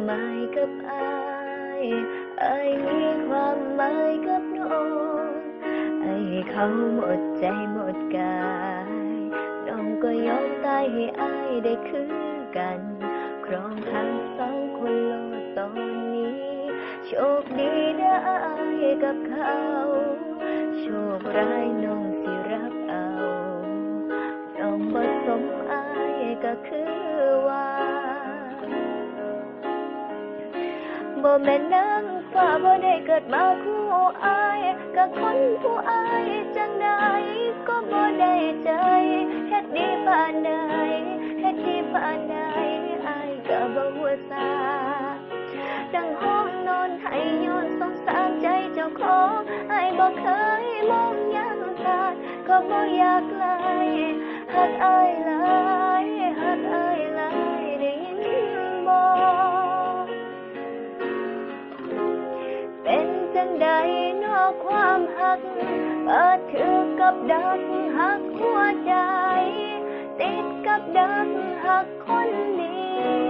หมายกับอายอายมีความหมายกับน้องอายให้เขาหมดใจหมดกายน้องก็ยอมตายให้อายได้คือกันครองทางสองคนโลดตอนนี้โชคดีเด้ออายกับเขาโชคร้ายน้องสิรับเอาน้องบ่สมอายก็คือว่าบ่แม่นนางฟ้าบ่ได้เกิดมาคู่อายกับคนผู้อายจังใดก็บ่ได้ใจเฮ็ดดีปานใดเฮ็ดดีปานใดอายก็บ่หัวซาดังห้องนอนให้ย้อนสงสารใจเจ้าของอายบ่เคยมองยังตาก็บ่อยากไกลหักอายหลายหักอายหลายได้ยินบ่เป็นจังใดนอกความหักเปิดถือกับดักหักหัวใจติดกับดักหักคนนี้